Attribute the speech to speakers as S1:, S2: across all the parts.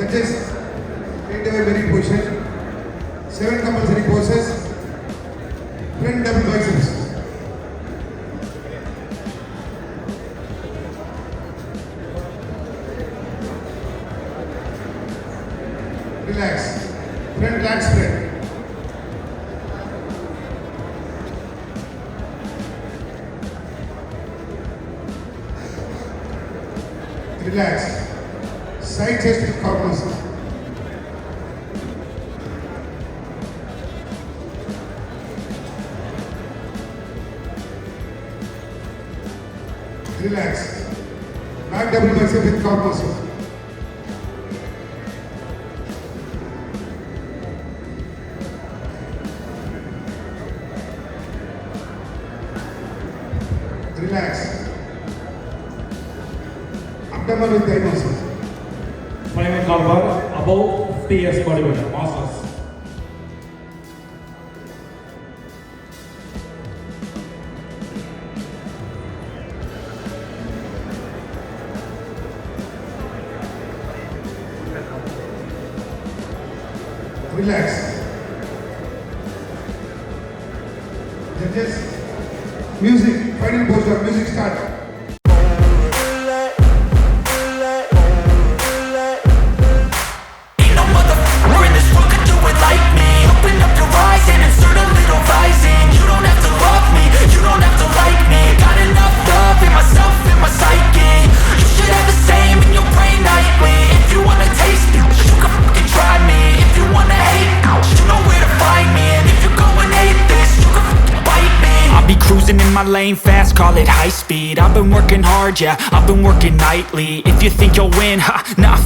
S1: Judges, take away very position. 7 compulsory poses. Front double biceps. Relax. Front lat spread. Relax. Side chest with calf muscle. Relax. Back double bicep with calf muscle. Relax. Abdomen with thigh muscles.
S2: Final call for above 50 years bodybuilder, masters.
S1: Relax. Judges, music, final posture, music start.
S3: In my lane fast, call it high speed. I've been working hard, yeah, I've been working nightly. If you think you'll win, not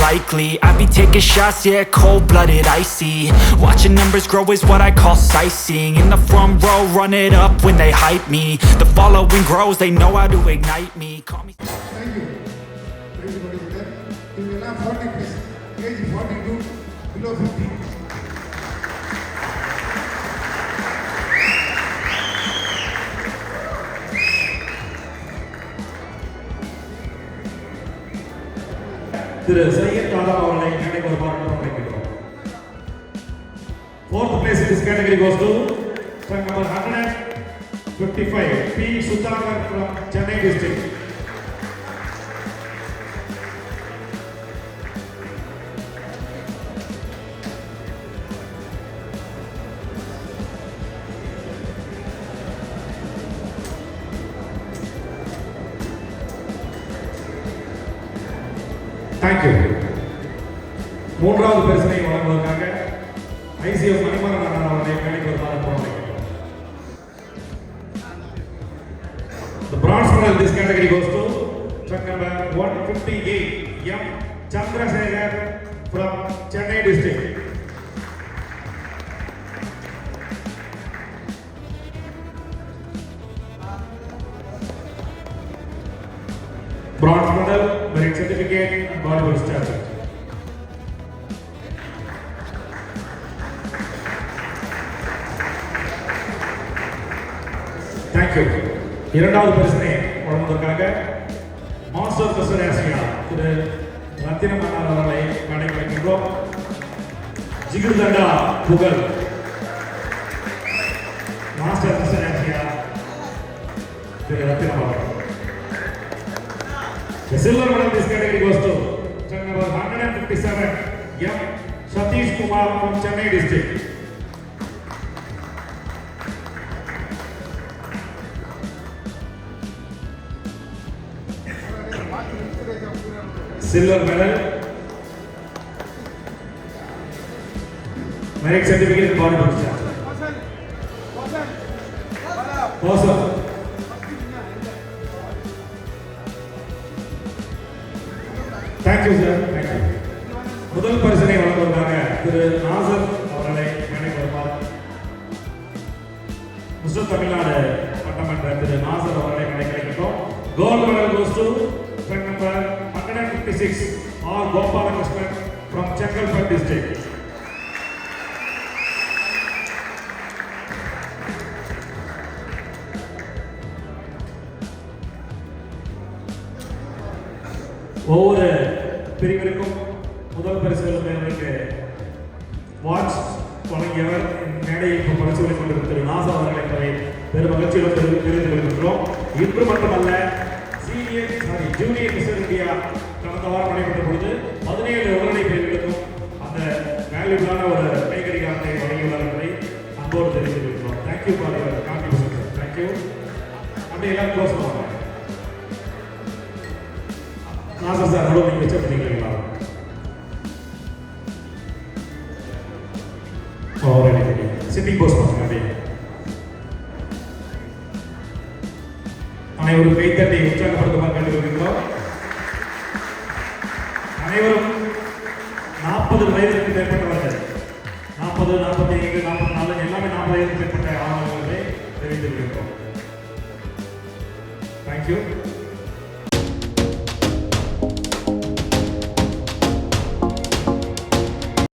S3: likely. I be taking shots, yeah, cold-blooded, icy. Watching numbers grow is what I call sightseeing. In the front row, run it up when they hype me. The following grows, they know how to ignite me. Call me.
S1: Thank you. Thank you for that. You will have 40 plus, age 42, below 50.
S2: திரு சையத் ஆதம் அவர்களை category ஒரு பாராட்டு வழங்குகிறோம். 4th place in this category goes to track number 155 P Sudhakar from Chennai district. Thank you. மூன்றாவது பரிசினை வழங்குவதற்காக ICF Manimaran அண்ணா அவர்களை மேடைக்கு வருமாறு போராடுகிறோம். The bronze medal in this category goes to truck number 158 M Chandrasekhar from Chennai district. Bronze medal, merit certificate, and Bollywood statue. Thank you. இரண்டாவது பரிசினை வழங்குவதற்காக master பிரசர் Asia திரு ரத்தினம் அண்ணா அவர்களை மேடைக்கு வைக்கின்றோம். ஜிகிர்தண்டா புகழ் மாஸ்டர் பிரசர் ஆசியா திரு ரத்தினம் அவர்கள். The silver medal in this category goes to truck number 157 M Satish Kumar from Chennai district. Silver medal, merit certificate and Bollywood statue. Awesome. Thank you, sir. Thank you. முதல் பரிசினை வழங்குவதற்காக திரு நாசர் அவர்களை மேடைக்கு வருமாறு mister Tamil Nadu பட்டமன்ற திரு நாசர் அவர்களை மேடைக்கு அழைக்கின்றோம். Gold medal goes to truck number 156 R Gopalakrishnan from Chengalpattu district. ஒவ்வொரு பிரிவிற்கும் முதல் பரிசு பெறுவதற்கு வாட்ச் வழங்கியவர் மேடையில் இப்போ பரிசோதனை கொண்டிருக்கும் திரு நாசா அவர்களை என்பதை பெரும் மகிழ்ச்சியோடு தெரிவித்துக் கொள்கின்றோம். இன்று மட்டுமல்ல, ஜூனியர் மிஸ்டர் இந்தியா கடந்த வாரம் நடைபெற்ற பொழுது 17 உடனடி பேர்களுக்கும் அந்த வேல்யூபிளான ஒரு கைகடிகாரத்தை வழங்கியுள்ளார் என்பதை அன்போடு தெரிவித்துக் கொள்கிறோம். Thank you for your contribution sir. Thank you. அப்படி எல்லாம் க்ளோஸ் பண்ணுவாங்க. நாசர் சார் அவ்வளோ நீங்கள் வச்சிருக்கீங்களா? சிட்டிங் போஸ்ட் பண்ணுங்க அப்படியே.